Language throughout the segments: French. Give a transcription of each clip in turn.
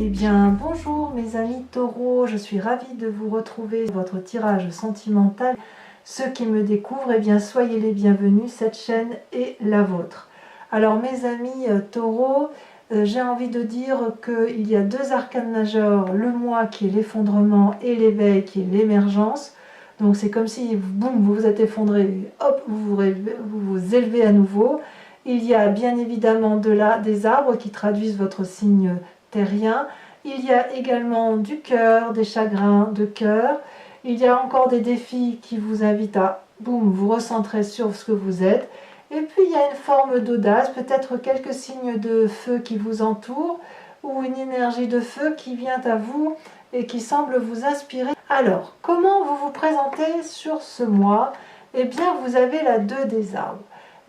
Eh bien, bonjour mes amis taureaux, je suis ravie de vous retrouver dans votre tirage sentimental. Ceux qui me découvrent, eh bien, soyez les bienvenus, cette chaîne est la vôtre. Alors mes amis taureaux, j'ai envie de dire qu'il y a deux arcanes majeurs, le moi qui est l'effondrement et l'éveil qui est l'émergence. Donc c'est comme si, boum, vous vous êtes effondré, hop, vous vous élevez à nouveau. Il y a bien évidemment des arbres qui traduisent votre signe terrien. Il y a également du cœur, des chagrins de cœur. Il y a encore des défis qui vous invitent à boum, vous recentrer sur ce que vous êtes. Et puis il y a une forme d'audace, peut-être quelques signes de feu qui vous entourent ou une énergie de feu qui vient à vous et qui semble vous inspirer. Alors, comment vous vous présentez sur ce mois? Eh bien, vous avez la 2 des arbres.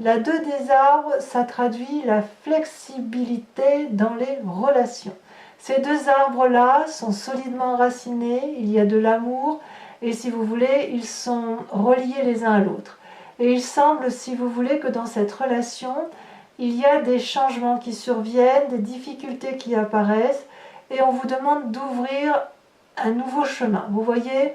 La 2 des arbres, ça traduit la flexibilité dans les relations. Ces deux arbres-là sont solidement enracinés, il y a de l'amour, et si vous voulez, ils sont reliés les uns à l'autre. Et il semble, si vous voulez, que dans cette relation, il y a des changements qui surviennent, des difficultés qui apparaissent, et on vous demande d'ouvrir un nouveau chemin. Vous voyez,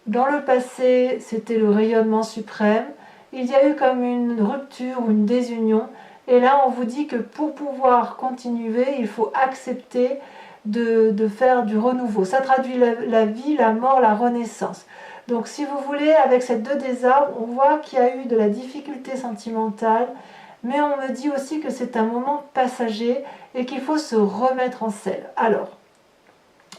dans le passé, c'était le rayonnement suprême. Il y a eu comme une rupture ou une désunion. Et là, on vous dit que pour pouvoir continuer, il faut accepter de faire du renouveau. Ça traduit la vie, la mort, la renaissance. Donc si vous voulez, avec cette 2 des arbres, on voit qu'il y a eu de la difficulté sentimentale, mais on me dit aussi que c'est un moment passager et qu'il faut se remettre en selle. Alors,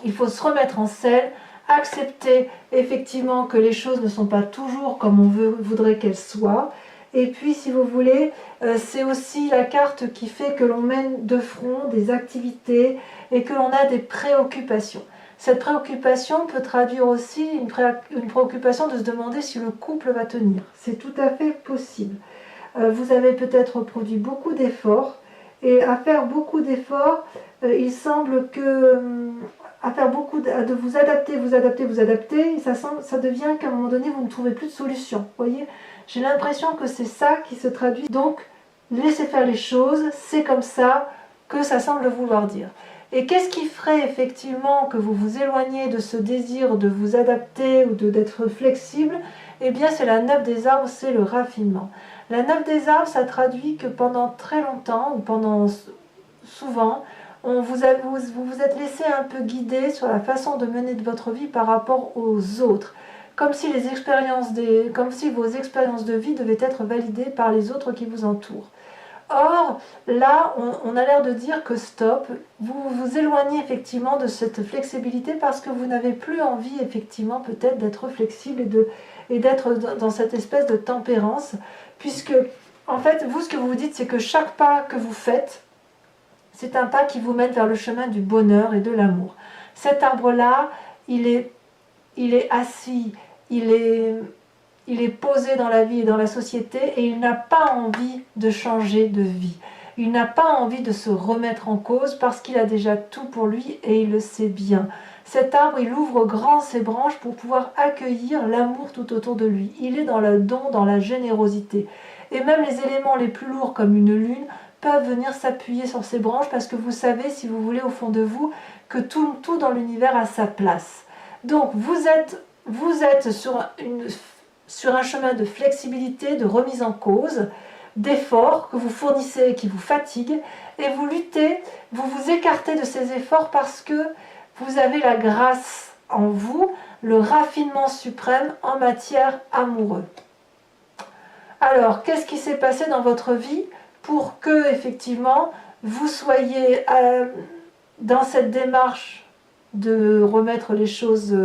il faut se remettre en selle, accepter effectivement que les choses ne sont pas toujours comme on voudrait qu'elles soient. Et puis, si vous voulez, c'est aussi la carte qui fait que l'on mène de front des activités et que l'on a des préoccupations. Cette préoccupation peut traduire aussi une préoccupation de se demander si le couple va tenir. C'est tout à fait possible. Vous avez peut-être produit beaucoup d'efforts, et à faire beaucoup d'efforts, il semble que à faire beaucoup de vous adapter, ça devient qu'à un moment donné vous ne trouvez plus de solution. Voyez, j'ai l'impression que c'est ça qui se traduit. Donc laissez faire les choses, c'est comme ça que ça semble vouloir dire. Et qu'est-ce qui ferait effectivement que vous vous éloignez de ce désir de vous adapter ou d'être flexible? Eh bien c'est la 9 des arbres, c'est le raffinement. La 9 des arbres, ça traduit que pendant très longtemps, ou pendant souvent, vous vous êtes laissé un peu guider sur la façon de mener de votre vie par rapport aux autres. Comme si vos expériences de vie devaient être validées par les autres qui vous entourent. Or, là, on a l'air de dire que stop, vous vous éloignez effectivement de cette flexibilité parce que vous n'avez plus envie effectivement peut-être d'être flexible et d'être dans cette espèce de tempérance, puisque en fait, vous, ce que vous vous dites, c'est que chaque pas que vous faites, c'est un pas qui vous mène vers le chemin du bonheur et de l'amour. Cet arbre-là, il est assis, il est posé dans la vie et dans la société et il n'a pas envie de changer de vie. Il n'a pas envie de se remettre en cause parce qu'il a déjà tout pour lui et il le sait bien. Cet arbre, il ouvre grand ses branches pour pouvoir accueillir l'amour tout autour de lui. Il est dans le don, dans la générosité. Et même les éléments les plus lourds comme une lune peuvent venir s'appuyer sur ses branches parce que vous savez, si vous voulez, au fond de vous, que tout dans l'univers a sa place. Donc vous êtes sur un chemin de flexibilité, de remise en cause, d'efforts que vous fournissez et qui vous fatiguent, et vous luttez, vous vous écartez de ces efforts parce que vous avez la grâce en vous, le raffinement suprême en matière amoureuse. Alors, qu'est-ce qui s'est passé dans votre vie pour que, effectivement, vous soyez dans cette démarche de remettre les choses...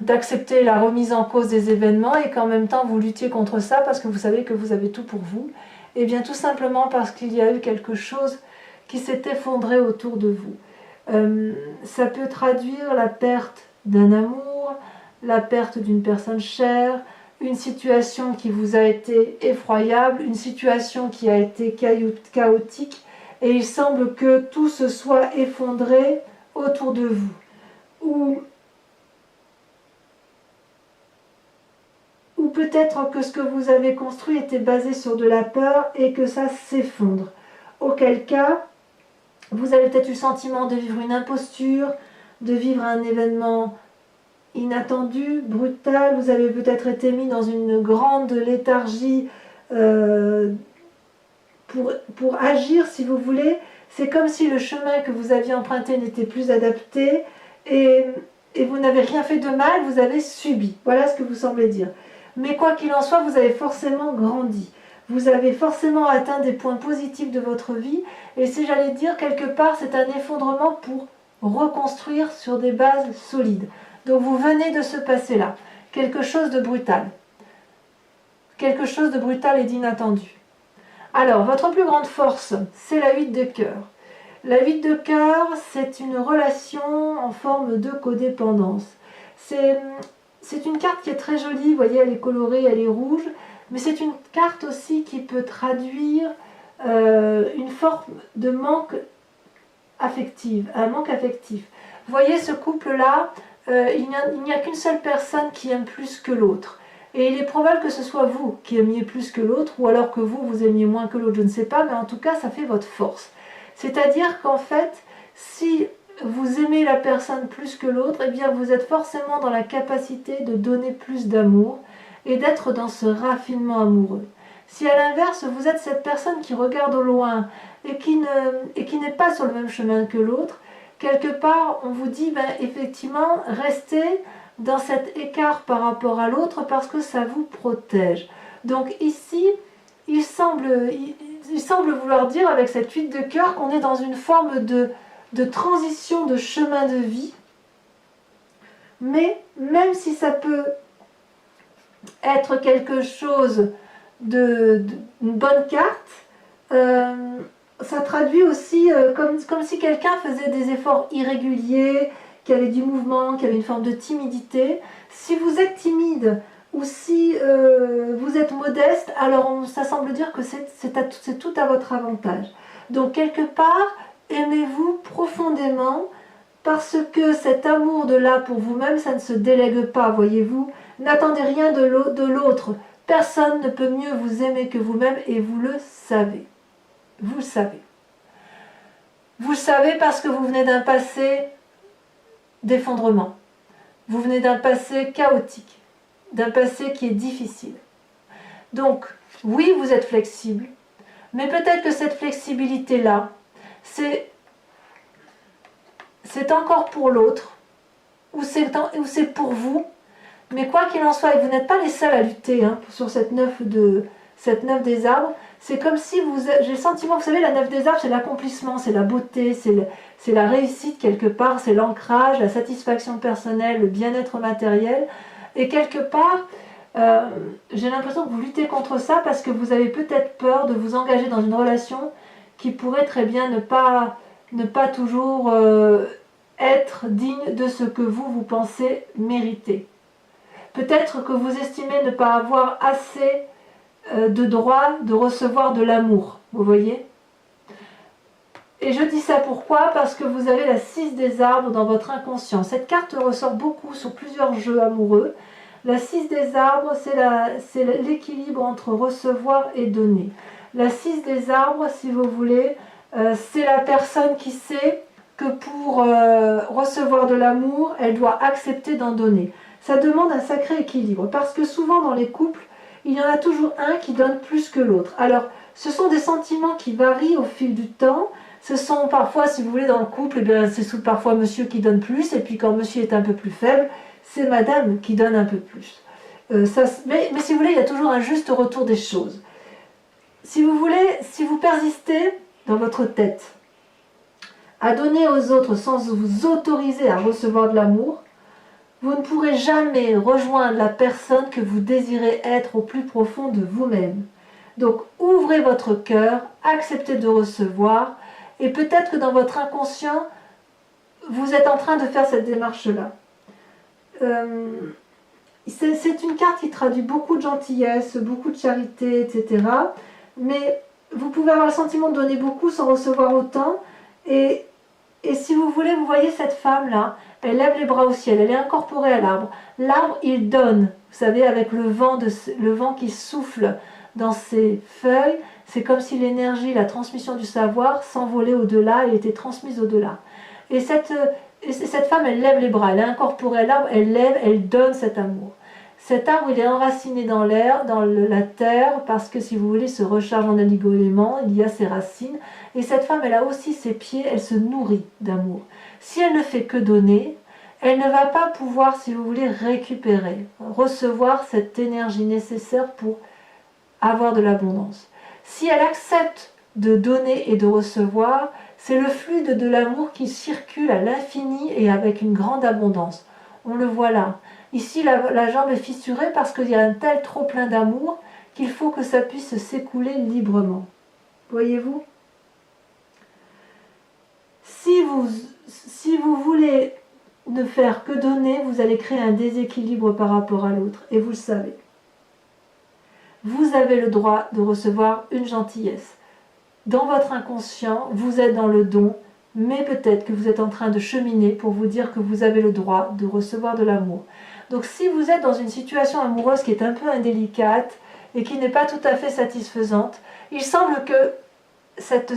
d'accepter la remise en cause des événements et qu'en même temps vous luttiez contre ça parce que vous savez que vous avez tout pour vous? Et bien tout simplement parce qu'il y a eu quelque chose qui s'est effondré autour de vous. Ça peut traduire la perte d'un amour, la perte d'une personne chère, une situation qui vous a été effroyable, une situation qui a été chaotique, et il semble que tout se soit effondré autour de vous. Ou peut-être que ce que vous avez construit était basé sur de la peur et que ça s'effondre. Auquel cas, Vous avez peut-être eu le sentiment de vivre une imposture, de vivre un événement inattendu, brutal. Vous avez peut-être été mis dans une grande léthargie pour agir, si vous voulez. C'est comme si le chemin que vous aviez emprunté n'était plus adapté et vous n'avez rien fait de mal, vous avez subi. Voilà ce que vous semblez dire. Mais quoi qu'il en soit, vous avez forcément grandi. Vous avez forcément atteint des points positifs de votre vie. Et si j'allais dire, quelque part, c'est un effondrement pour reconstruire sur des bases solides. Donc vous venez de ce passé-là. Quelque chose de brutal. Quelque chose de brutal et d'inattendu. Alors, votre plus grande force, c'est la 8 de cœur. La 8 de cœur, c'est une relation en forme de codépendance. C'est une carte qui est très jolie, vous voyez, elle est colorée, elle est rouge, mais c'est une carte aussi qui peut traduire une forme de manque affectif, un manque affectif. Vous voyez, ce couple-là, il n'y a qu'une seule personne qui aime plus que l'autre. Et il est probable que ce soit vous qui aimiez plus que l'autre, ou alors que vous aimiez moins que l'autre, je ne sais pas, mais en tout cas, ça fait votre force. C'est-à-dire qu'en fait, si vous aimez la personne plus que l'autre, eh bien vous êtes forcément dans la capacité de donner plus d'amour et d'être dans ce raffinement amoureux. Si à l'inverse, vous êtes cette personne qui regarde au loin et qui n'est pas sur le même chemin que l'autre, quelque part, on vous dit, ben, effectivement, restez dans cet écart par rapport à l'autre parce que ça vous protège. Donc ici, il semble vouloir dire avec cette 8 de cœur qu'on est dans une forme de transition de chemin de vie. Mais même si ça peut être quelque chose une bonne carte, ça traduit aussi comme si quelqu'un faisait des efforts irréguliers, qu'il y avait du mouvement, qu'il y avait une forme de timidité. Si vous êtes timide ou si vous êtes modeste, alors ça semble dire que c'est tout à votre avantage. Donc quelque part, aimez-vous profondément parce que cet amour de là pour vous-même, ça ne se délègue pas, voyez-vous. N'attendez rien de l'autre. Personne ne peut mieux vous aimer que vous-même et vous le savez. Vous le savez. Vous le savez parce que vous venez d'un passé d'effondrement. Vous venez d'un passé chaotique, d'un passé qui est difficile. Donc, oui, vous êtes flexible, mais peut-être que cette flexibilité-là, c'est encore pour l'autre, ou c'est pour vous, mais quoi qu'il en soit, et vous n'êtes pas les seuls à lutter sur cette 9 des arbres, c'est comme si j'ai le sentiment, vous savez, la 9 des arbres, c'est l'accomplissement, c'est la beauté, c'est la réussite quelque part, c'est l'ancrage, la satisfaction personnelle, le bien-être matériel. Et quelque part, j'ai l'impression que vous luttez contre ça parce que vous avez peut-être peur de vous engager dans une relation qui pourrait très bien ne pas toujours être digne de ce que vous pensez mériter. Peut-être que vous estimez ne pas avoir assez de droit de recevoir de l'amour, vous voyez. Et je dis ça pourquoi? Parce que vous avez la 6 des arbres dans votre inconscient. Cette carte ressort beaucoup sur plusieurs jeux amoureux. La 6 des arbres, c'est l'équilibre entre recevoir et donner. La 6 des arbres, si vous voulez, c'est la personne qui sait que pour recevoir de l'amour, elle doit accepter d'en donner. Ça demande un sacré équilibre, parce que souvent dans les couples, il y en a toujours un qui donne plus que l'autre. Alors, ce sont des sentiments qui varient au fil du temps. Ce sont parfois, si vous voulez, dans le couple, eh bien, c'est parfois monsieur qui donne plus, et puis quand monsieur est un peu plus faible, c'est madame qui donne un peu plus. Mais si vous voulez, il y a toujours un juste retour des choses. Si vous voulez, si vous persistez dans votre tête à donner aux autres sans vous autoriser à recevoir de l'amour, vous ne pourrez jamais rejoindre la personne que vous désirez être au plus profond de vous-même. Donc ouvrez votre cœur, acceptez de recevoir, et peut-être que dans votre inconscient, vous êtes en train de faire cette démarche-là. C'est une carte qui traduit beaucoup de gentillesse, beaucoup de charité, etc. Mais vous pouvez avoir le sentiment de donner beaucoup sans recevoir autant. Et si vous voulez, vous voyez cette femme-là, elle lève les bras au ciel, elle est incorporée à l'arbre. L'arbre, il donne, vous savez, avec le vent qui souffle dans ses feuilles, C'est comme si l'énergie, la transmission du savoir s'envolait au-delà et était transmise au-delà. Et cette femme, elle lève les bras, elle a incorporé l'arbre, elle lève, elle donne cet amour. Cet arbre, il est enraciné dans l'air, dans la terre, parce que, si vous voulez, se recharge en oligo-éléments, il y a ses racines. Et cette femme, elle a aussi ses pieds, elle se nourrit d'amour. Si elle ne fait que donner, elle ne va pas pouvoir, si vous voulez, récupérer, recevoir cette énergie nécessaire pour avoir de l'abondance. Si elle accepte de donner et de recevoir, c'est le flux de l'amour qui circule à l'infini et avec une grande abondance. On le voit là. Ici, la jambe est fissurée parce qu'il y a un tel trop plein d'amour qu'il faut que ça puisse s'écouler librement. Voyez-vous ? Si vous voulez ne faire que donner, vous allez créer un déséquilibre par rapport à l'autre. Et vous le savez. Vous avez le droit de recevoir une gentillesse. Dans votre inconscient, vous êtes dans le don, mais peut-être que vous êtes en train de cheminer pour vous dire que vous avez le droit de recevoir de l'amour. Donc si vous êtes dans une situation amoureuse qui est un peu indélicate et qui n'est pas tout à fait satisfaisante, il semble que cette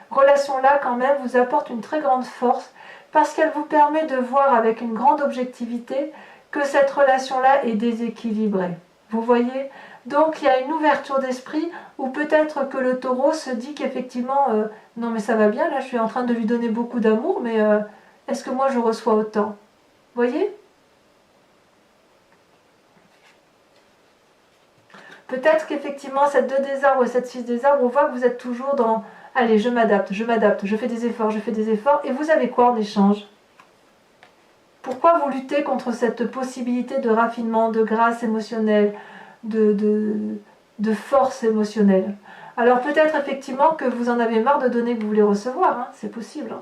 relation-là, quand même, vous apporte une très grande force parce qu'elle vous permet de voir avec une grande objectivité que cette relation-là est déséquilibrée. Vous voyez ? Donc il y a une ouverture d'esprit où peut-être que le taureau se dit qu'effectivement, non mais ça va bien, là je suis en train de lui donner beaucoup d'amour, mais est-ce que moi je reçois autant ? Vous voyez ? Peut-être qu'effectivement cette 2 des arbres et cette 6 des arbres, on voit que vous êtes toujours dans « allez, je m'adapte, je fais des efforts, et vous avez quoi en échange ? Pourquoi vous luttez contre cette possibilité de raffinement, de grâce émotionnelle, de force émotionnelle ? Alors peut-être effectivement que vous en avez marre de donner que vous voulez recevoir, hein, c'est possible. Hein.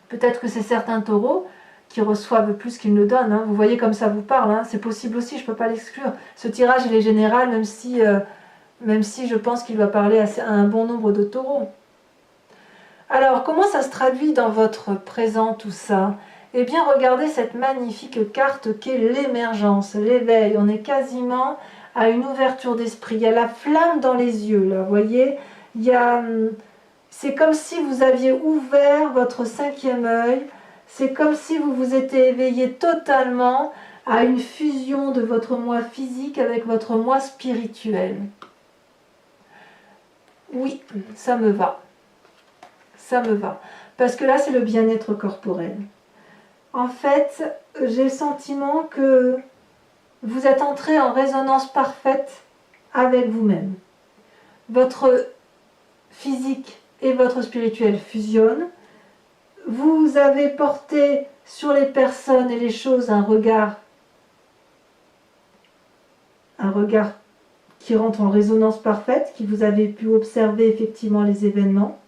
Peut-être que c'est certains taureaux qui reçoivent plus qu'ils ne donnent. Hein. Vous voyez comme ça vous parle, hein. C'est possible aussi, je ne peux pas l'exclure. Ce tirage il est général, même si je pense qu'il va parler à un bon nombre de taureaux. Alors comment ça se traduit dans votre présent tout ça ? Eh bien regardez cette magnifique carte qu'est l'émergence, l'éveil. On est quasiment à une ouverture d'esprit. Il y a la flamme dans les yeux, là, vous voyez ? C'est comme si vous aviez ouvert votre 5e œil. C'est comme si vous vous étiez éveillé totalement à une fusion de votre moi physique avec votre moi spirituel. Oui, ça me va. Ça me va. Parce que là, c'est le bien-être corporel. En fait, j'ai le sentiment que vous êtes entré en résonance parfaite avec vous-même. Votre physique et votre spirituel fusionnent. Vous avez porté sur les personnes et les choses un regard qui rentre en résonance parfaite, qui vous avez pu observer effectivement les événements.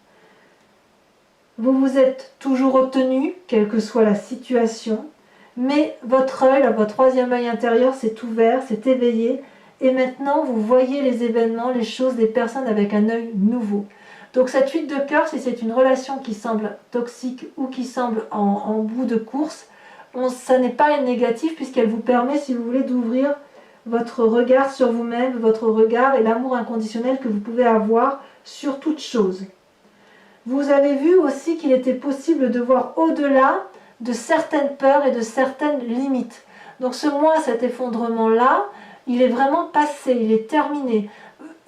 Vous vous êtes toujours retenu, quelle que soit la situation, mais votre œil, votre 3e œil intérieur s'est ouvert, s'est éveillé, et maintenant vous voyez les événements, les choses, les personnes avec un œil nouveau. Donc cette 8 de cœur, si c'est une relation qui semble toxique ou qui semble en bout de course, ça n'est pas une négative puisqu'elle vous permet, si vous voulez, d'ouvrir votre regard sur vous-même, votre regard et l'amour inconditionnel que vous pouvez avoir sur toute chose. Vous avez vu aussi qu'il était possible de voir au-delà de certaines peurs et de certaines limites. Donc ce mois, cet effondrement-là, il est vraiment passé, il est terminé.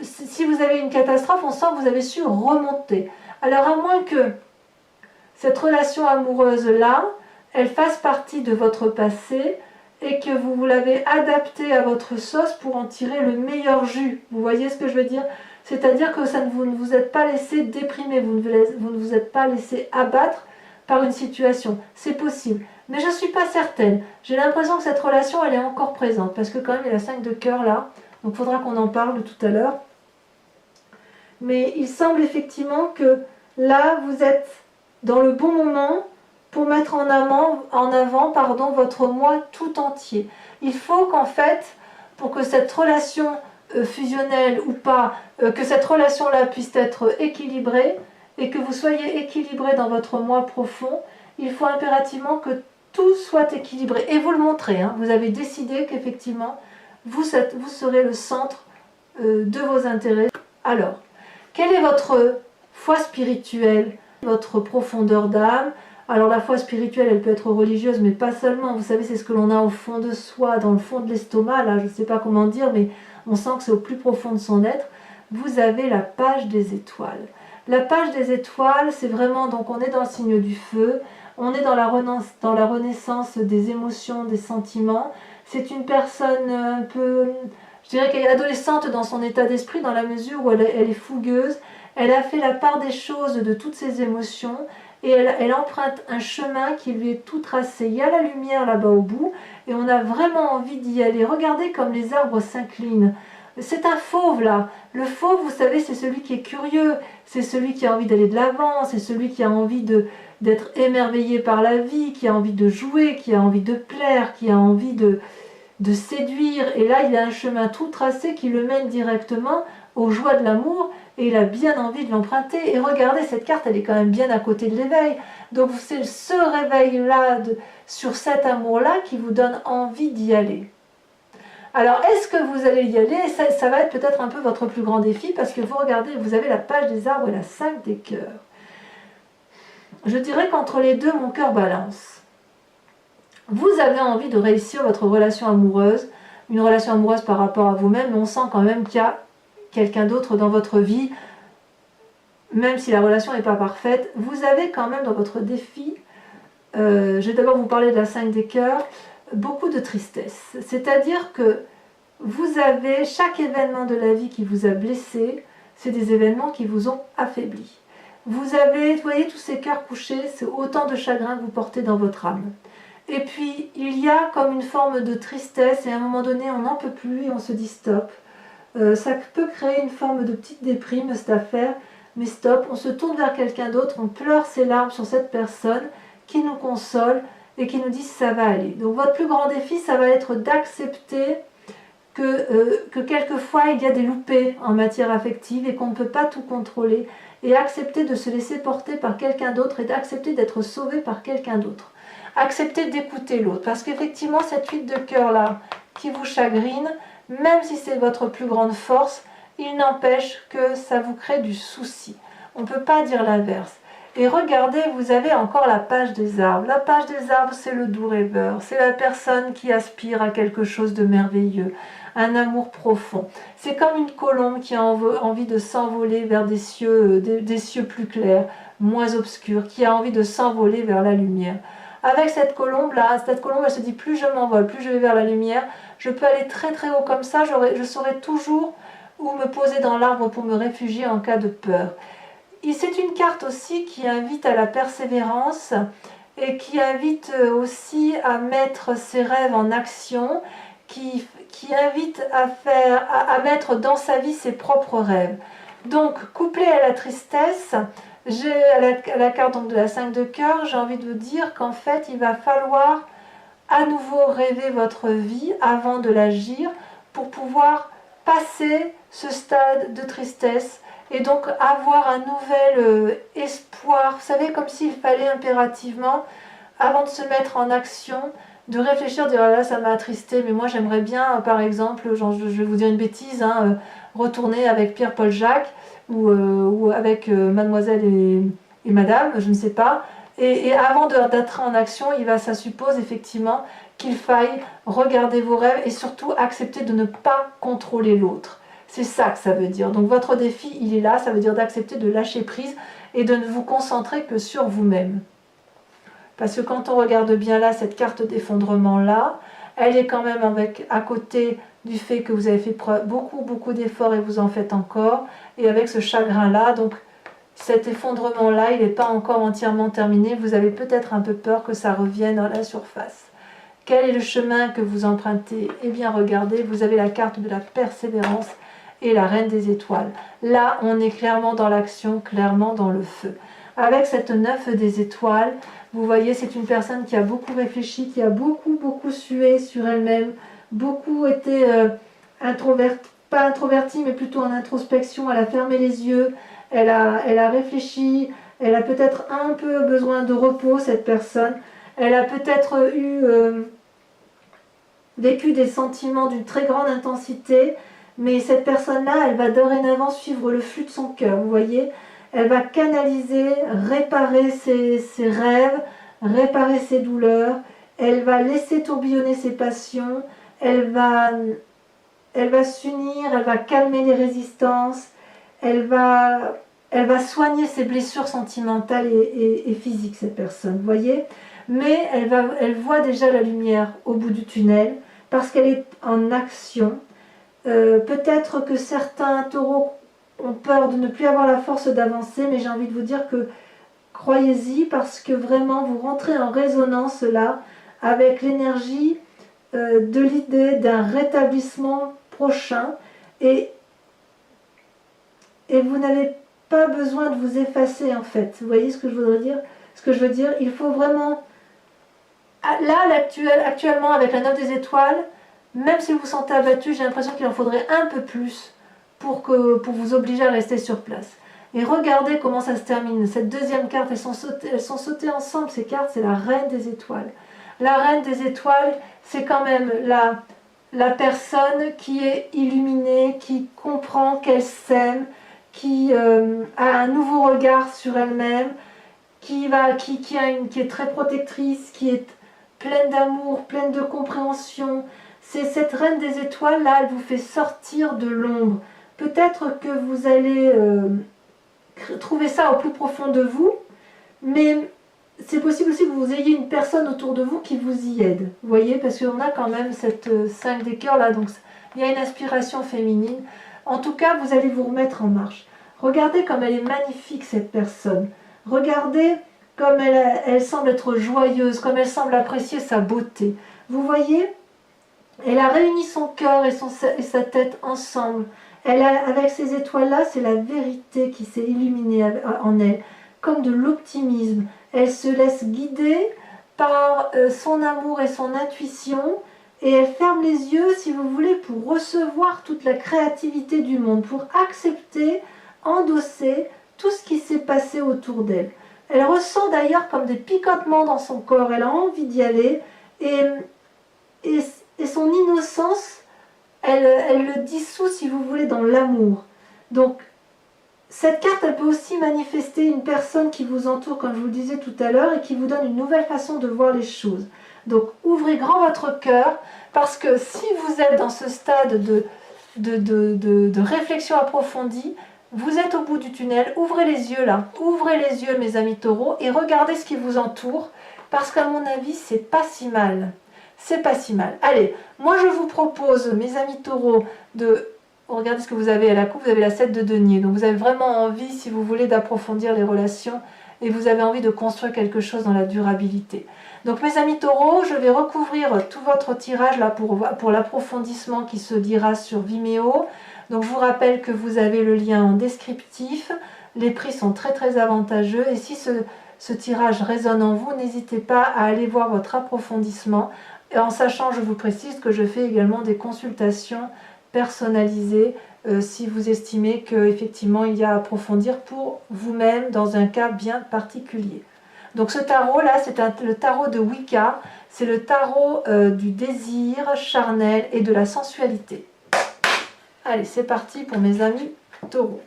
Si vous avez une catastrophe, on sent que vous avez su remonter. Alors à moins que cette relation amoureuse-là, elle fasse partie de votre passé et que vous l'avez adaptée à votre sauce pour en tirer le meilleur jus. Vous voyez ce que je veux dire ? C'est-à-dire que vous ne vous êtes pas laissé déprimer, vous ne vous êtes pas laissé abattre par une situation. C'est possible. Mais je ne suis pas certaine. J'ai l'impression que cette relation, elle est encore présente. Parce que quand même, il y a la 5 de cœur là. Donc il faudra qu'on en parle tout à l'heure. Mais il semble effectivement que là, vous êtes dans le bon moment pour mettre en avant votre moi tout entier. Il faut qu'en fait, pour que cette relation fusionnelle ou pas, que cette relation-là puisse être équilibrée et que vous soyez équilibré dans votre moi profond, il faut impérativement que tout soit équilibré. Et vous le montrez, hein, vous avez décidé qu'effectivement, vous serez le centre de vos intérêts. Alors, quelle est votre foi spirituelle, votre profondeur d'âme? Alors la foi spirituelle, elle peut être religieuse, mais pas seulement. Vous savez, c'est ce que l'on a au fond de soi, dans le fond de l'estomac, là, je ne sais pas comment dire, mais on sent que c'est au plus profond de son être. Vous avez la page des étoiles. La page des étoiles, c'est vraiment, donc on est dans le signe du feu, on est dans la renaissance des émotions, des sentiments. C'est une personne un peu, je dirais qu'elle est adolescente dans son état d'esprit, dans la mesure où elle est fougueuse. Elle a fait la part des choses de toutes ses émotions et elle emprunte un chemin qui lui est tout tracé. Il y a la lumière là-bas au bout et on a vraiment envie d'y aller. Regardez comme les arbres s'inclinent. C'est un fauve là. Le fauve, vous savez, c'est celui qui est curieux, c'est celui qui a envie d'aller de l'avant, c'est celui qui a envie d'être émerveillé par la vie, qui a envie de jouer, qui a envie de plaire, qui a envie de séduire. Et là, il a un chemin tout tracé qui le mène directement aux joies de l'amour et il a bien envie de l'emprunter. Et regardez, cette carte, elle est quand même bien à côté de l'éveil. Donc c'est ce réveil-là, sur cet amour-là, qui vous donne envie d'y aller. Alors, est-ce que vous allez y aller? Ça va être peut-être un peu votre plus grand défi, parce que vous regardez, vous avez la page des arbres et la 5 des cœurs. Je dirais qu'entre les deux, mon cœur balance. Vous avez envie de réussir votre relation amoureuse, une relation amoureuse par rapport à vous-même, mais on sent quand même qu'il y a quelqu'un d'autre dans votre vie, même si la relation n'est pas parfaite. Vous avez quand même dans votre défi, je vais d'abord vous parler de la 5 des cœurs, beaucoup de tristesse. C'est-à-dire que vous avez chaque événement de la vie qui vous a blessé, c'est des événements qui vous ont affaibli. Vous avez, vous voyez tous ces cœurs couchés, c'est autant de chagrin que vous portez dans votre âme. Et puis il y a comme une forme de tristesse et à un moment donné on n'en peut plus et on se dit stop. Ça peut créer une forme de petite déprime cette affaire, mais stop, on se tourne vers quelqu'un d'autre, on pleure ses larmes sur cette personne qui nous console et qui nous dit ça va aller. Donc votre plus grand défi, ça va être d'accepter que quelquefois il y a des loupés en matière affective et qu'on ne peut pas tout contrôler, et accepter de se laisser porter par quelqu'un d'autre et d'accepter d'être sauvé par quelqu'un d'autre. Accepter d'écouter l'autre, parce qu'effectivement cette 8 de cœur là qui vous chagrine, même si c'est votre plus grande force, il n'empêche que ça vous crée du souci. On ne peut pas dire l'inverse. Et regardez, vous avez encore la page des arbres. La page des arbres, c'est le doux rêveur. C'est la personne qui aspire à quelque chose de merveilleux, un amour profond. C'est comme une colombe qui a envie de s'envoler vers des cieux plus clairs, moins obscurs, qui a envie de s'envoler vers la lumière. Avec cette colombe-là, elle se dit plus je m'envole, plus je vais vers la lumière, je peux aller très très haut comme ça, je saurai toujours où me poser dans l'arbre pour me réfugier en cas de peur. Et c'est une carte aussi qui invite à la persévérance et qui invite aussi à mettre ses rêves en action, qui invite à mettre dans sa vie ses propres rêves. Donc, couplé à la tristesse, à la carte donc, de la 5 de cœur, j'ai envie de vous dire qu'en fait, il va falloir à nouveau rêver votre vie avant de l'agir pour pouvoir passer ce stade de tristesse et donc avoir un nouvel espoir. Vous savez, comme s'il fallait impérativement, avant de se mettre en action, de réfléchir, de dire là ça m'a attristé, mais moi j'aimerais bien, par exemple, genre, je vais vous dire une bêtise, retourner avec Pierre-Paul Jacques ou avec mademoiselle et madame, je ne sais pas. Et avant d'être en action, ça suppose effectivement qu'il faille regarder vos rêves et surtout accepter de ne pas contrôler l'autre. C'est ça que ça veut dire. Donc votre défi, il est là, ça veut dire d'accepter de lâcher prise et de ne vous concentrer que sur vous-même. Parce que quand on regarde bien là, cette carte d'effondrement là, elle est quand même à côté du fait que vous avez fait beaucoup d'efforts et vous en faites encore, et avec ce chagrin là, donc cet effondrement là, il n'est pas encore entièrement terminé, vous avez peut-être un peu peur que ça revienne à la surface. Quel est le chemin que vous empruntez? Eh bien regardez, vous avez la carte de la persévérance et la reine des étoiles. Là, on est clairement dans l'action, clairement dans le feu. Avec cette 9 des étoiles, vous voyez, c'est une personne qui a beaucoup réfléchi, qui a beaucoup sué sur elle-même, beaucoup été pas introvertie, mais plutôt en introspection. Elle a fermé les yeux, elle a réfléchi, elle a peut-être un peu besoin de repos, cette personne. Elle a peut-être vécu des sentiments d'une très grande intensité, mais cette personne-là, elle va dorénavant suivre le flux de son cœur, vous voyez. Elle va canaliser, réparer ses rêves, réparer ses douleurs, elle va laisser tourbillonner ses passions, elle va s'unir, elle va calmer les résistances, elle va soigner ses blessures sentimentales et physiques, cette personne, vous voyez. Mais elle voit déjà la lumière au bout du tunnel, parce qu'elle est en action. Peut-être que certains taureaux ont peur de ne plus avoir la force d'avancer, mais j'ai envie de vous dire que croyez-y, parce que vraiment vous rentrez en résonance là, avec l'énergie de l'idée d'un rétablissement prochain, et vous n'avez pas besoin de vous effacer en fait. Vous voyez ce que je voudrais dire? Ce que je veux dire, il faut vraiment, là actuellement avec la 9 des étoiles, même si vous vous sentez abattu, j'ai l'impression qu'il en faudrait un peu plus pour vous obliger à rester sur place. Et regardez comment ça se termine. Cette deuxième carte, elles sont sautées ensemble, ces cartes, c'est la reine des étoiles. La reine des étoiles, c'est quand même la personne qui est illuminée, qui comprend qu'elle s'aime, qui a un nouveau regard sur elle-même, qui est très protectrice, qui est pleine d'amour, pleine de compréhension. C'est cette reine des étoiles, là, elle vous fait sortir de l'ombre. Peut-être que vous allez trouver ça au plus profond de vous, mais c'est possible aussi que vous ayez une personne autour de vous qui vous y aide. Vous voyez, parce qu'on a quand même cette 5 des cœurs là, donc il y a une inspiration féminine. En tout cas, vous allez vous remettre en marche. Regardez comme elle est magnifique, cette personne. Regardez comme elle semble être joyeuse, comme elle semble apprécier sa beauté. Vous voyez, elle a réuni son cœur et sa tête ensemble. Avec ces étoiles-là, c'est la vérité qui s'est illuminée en elle, comme de l'optimisme. Elle se laisse guider par son amour et son intuition, et elle ferme les yeux, si vous voulez, pour recevoir toute la créativité du monde, pour accepter, endosser tout ce qui s'est passé autour d'elle. Elle ressent d'ailleurs comme des picotements dans son corps, elle a envie d'y aller, et son innocence, elle le dissout, si vous voulez, dans l'amour. Donc, cette carte, elle peut aussi manifester une personne qui vous entoure, comme je vous le disais tout à l'heure, et qui vous donne une nouvelle façon de voir les choses. Donc, ouvrez grand votre cœur, parce que si vous êtes dans ce stade de réflexion approfondie, vous êtes au bout du tunnel, ouvrez les yeux là, ouvrez les yeux mes amis taureaux, et regardez ce qui vous entoure, parce qu'à mon avis, c'est pas si mal. C'est pas si mal. Allez, moi je vous propose, mes amis taureaux, de... Regardez ce que vous avez à la coupe, vous avez la 7 de denier. Donc vous avez vraiment envie, si vous voulez, d'approfondir les relations et vous avez envie de construire quelque chose dans la durabilité. Donc mes amis taureaux, je vais recouvrir tout votre tirage là pour l'approfondissement qui se dira sur Vimeo. Donc je vous rappelle que vous avez le lien en descriptif. Les prix sont très très avantageux et si ce tirage résonne en vous, n'hésitez pas à aller voir votre approfondissement. Et en sachant, je vous précise que je fais également des consultations personnalisées si vous estimez qu'effectivement il y a à approfondir pour vous-même dans un cas bien particulier. Donc ce tarot là, c'est le tarot de Wicca, c'est le tarot du désir charnel et de la sensualité. Allez, c'est parti pour mes amis taureaux.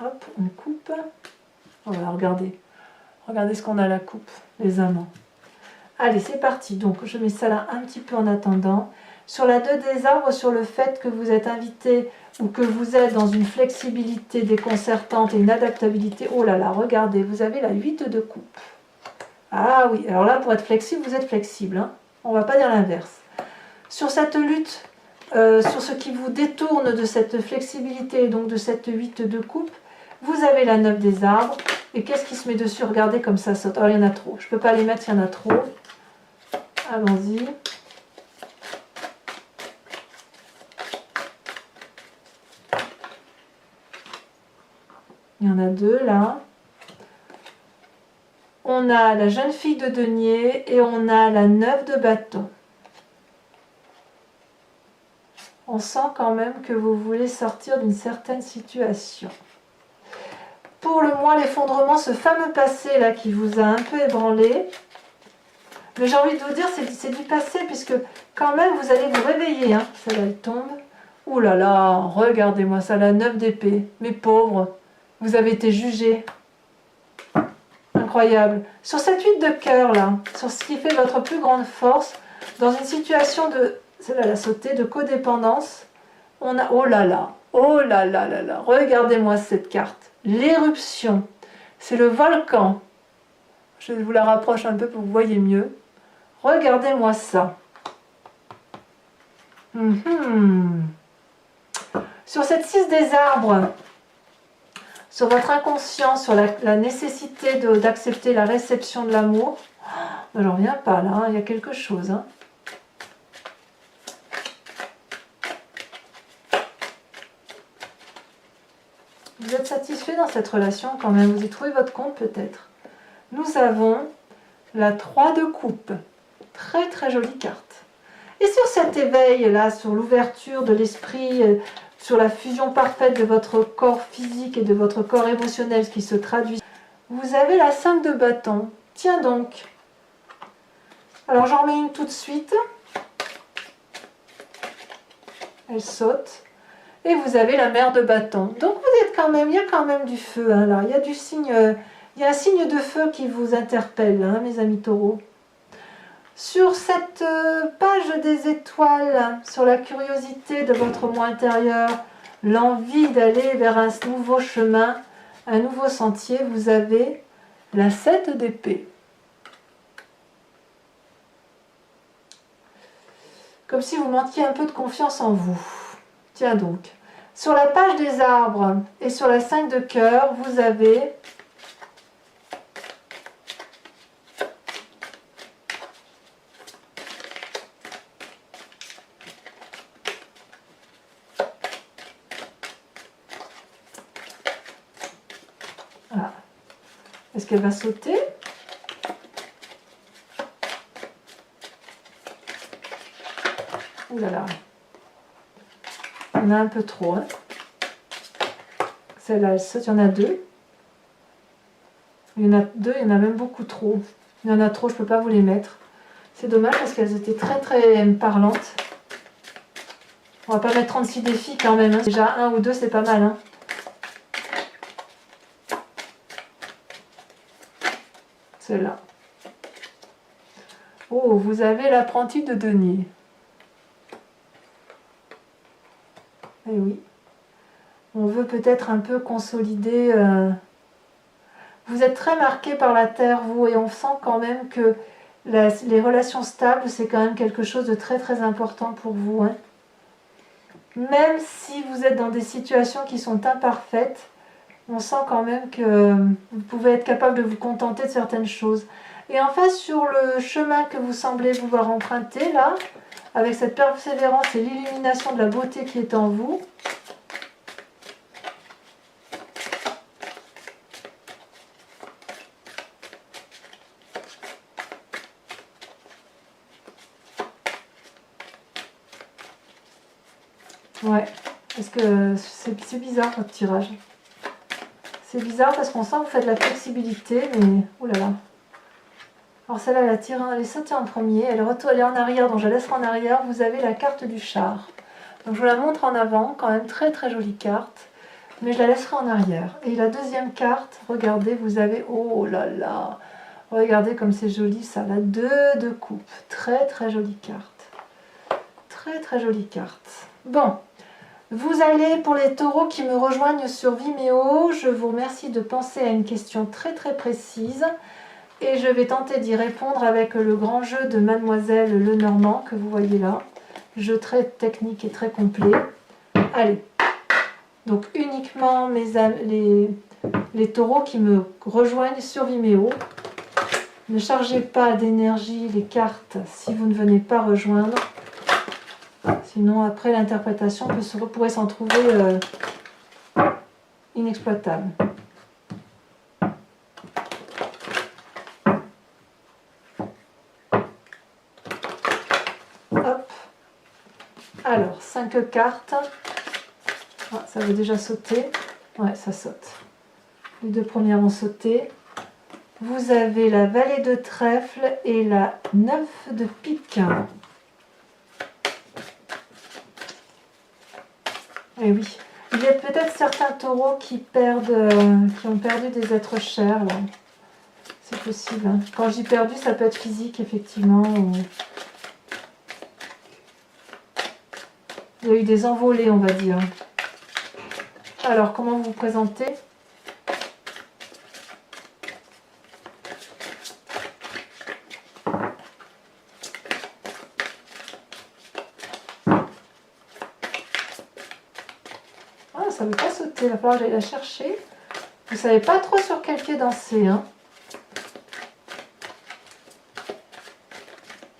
Hop, on coupe. Voilà, regardez. Regardez ce qu'on a à la coupe, les amants. Allez, c'est parti. Donc, je mets ça là un petit peu en attendant. Sur la 2 des arbres, sur le fait que vous êtes invité ou que vous êtes dans une flexibilité déconcertante et une adaptabilité. Oh là là, regardez, vous avez la 8 de coupe. Ah oui, alors là, pour être flexible, vous êtes flexible. Hein, on ne va pas dire l'inverse. Sur cette lutte, sur ce qui vous détourne de cette flexibilité, donc de cette 8 de coupe, vous avez la 9 des arbres. Et qu'est-ce qui se met dessus? Regardez comme ça saute. Oh, il y en a trop. Je ne peux pas les mettre, il y en a trop. Allons-y. Il y en a deux là. On on a la jeune fille de denier et on a la 9 de bâton. On sent quand même que vous voulez sortir d'une certaine situation. Pour le mois, l'effondrement, ce fameux passé là qui vous a un peu ébranlé, mais j'ai envie de vous dire, c'est du passé, puisque quand même, vous allez vous réveiller. Hein. Celle-là, elle tombe. Ouh là là, regardez-moi ça, la 9 d'épée. Mes pauvres, vous avez été jugés. Incroyable. Sur cette 8 de cœur, là, sur ce qui fait votre plus grande force, dans une situation de, celle-là, la sauté, de codépendance, on a, oh là là, regardez-moi cette carte. L'éruption, c'est le volcan. Je vous la rapproche un peu pour que vous voyez mieux. Regardez-moi ça. Sur cette 6 des arbres, sur votre inconscient, sur la nécessité d'accepter la réception de l'amour, j'en reviens pas là, hein, il y a quelque chose. Hein. Vous êtes satisfait dans cette relation quand même, vous y trouvez votre compte peut-être. Nous avons la 3 de coupe, très très jolie carte. Et sur cet éveil là, sur l'ouverture de l'esprit, sur la fusion parfaite de votre corps physique et de votre corps émotionnel, ce qui se traduit, vous avez la 5 de bâton. Tiens donc. Alors j'en remets une tout de suite. Elle saute. Et vous avez la mère de bâton. Donc vous êtes quand même, il y a quand même du feu. Hein, là. Il y a du signe, il y a un signe de feu qui vous interpelle, hein, mes amis taureaux. Sur cette page des étoiles, sur la curiosité de votre moi intérieur, l'envie d'aller vers un nouveau chemin, un nouveau sentier, vous avez la 7 d'épée. Comme si vous manquiez un peu de confiance en vous. Tiens donc. Sur la page des arbres et sur la 5 de cœur, vous avez voilà. Est-ce qu'elle va sauter? Ouh là là. Il y en a un peu trop. Hein. Celle-là, elle saute. Il y en a deux. Il y en a deux, il y en a même beaucoup trop. Il y en a trop, je ne peux pas vous les mettre. C'est dommage parce qu'elles étaient très très parlantes. On va pas mettre 36 défis quand même. Hein. Déjà un ou deux, c'est pas mal. Hein. Celle-là. Oh, vous avez l'apprenti de denier. Eh oui. On veut peut-être un peu consolider. Vous êtes très marqué par la terre, vous, et on sent quand même que les relations stables, c'est quand même quelque chose de très très important pour vous. Hein. Même si vous êtes dans des situations qui sont imparfaites, on sent quand même que vous pouvez être capable de vous contenter de certaines choses. Et enfin, sur le chemin que vous semblez vouloir emprunter, là, avec cette persévérance et l'illumination de la beauté qui est en vous, ouais, parce que c'est bizarre votre tirage. C'est bizarre parce qu'on sent que vous faites de la flexibilité, mais oulala. Alors celle-là, elle est sautée en premier, elle est en arrière, donc je la laisserai en arrière. Vous avez la carte du char. Donc je vous la montre en avant, quand même très très jolie carte, mais je la laisserai en arrière. Et la deuxième carte, regardez, vous avez, oh là là, regardez comme c'est joli ça, la 2 de coupe. Très très jolie carte. Très très jolie carte. Bon. Vous allez, pour les taureaux qui me rejoignent sur Vimeo, je vous remercie de penser à une question très très précise et je vais tenter d'y répondre avec le grand jeu de Mademoiselle Lenormand que vous voyez là. Jeu très technique et très complet. Allez, donc uniquement les taureaux qui me rejoignent sur Vimeo. Ne chargez pas d'énergie les cartes si vous ne venez pas rejoindre. Sinon, après, l'interprétation pourrait s'en trouver inexploitable. 5 cartes. Ah, ça veut déjà sauter. Ouais, ça saute. Les 2 premières ont sauté. Vous avez la Vallée de trèfle et la 9 de pique. Et oui, il y a peut-être certains taureaux qui ont perdu des êtres chers, là. C'est possible. Hein. Quand je dis perdu, ça peut être physique, effectivement. Il y a eu des envolées, on va dire. Alors, comment vous vous présentez? Ah, ça ne veut pas sauter, il va falloir que j'aille la chercher. Vous ne savez pas trop sur quel pied danser, hein?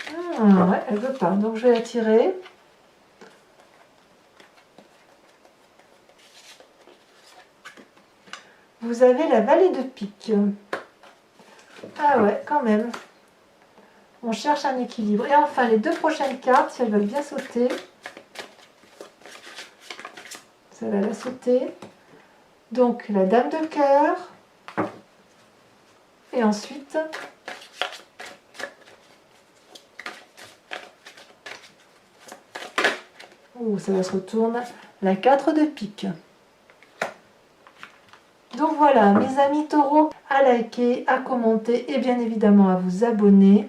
Ah, ouais, elle ne veut pas, donc je vais la tirer. Vous avez la Vallée de pique. Ah ouais, quand même. On cherche un équilibre. Et enfin, les 2 prochaines cartes, si elles veulent bien sauter. Celle-là, elle a sauté. Donc, la Dame de cœur. Et ensuite, ça se retourne, la 4 de pique. Donc voilà, mes amis taureaux, à liker, à commenter et bien évidemment à vous abonner.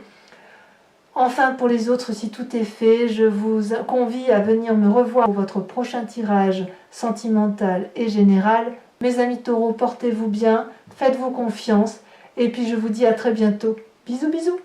Enfin, pour les autres, si tout est fait, je vous convie à venir me revoir pour votre prochain tirage sentimental et général. Mes amis taureaux, portez-vous bien, faites-vous confiance et puis je vous dis à très bientôt. Bisous bisous.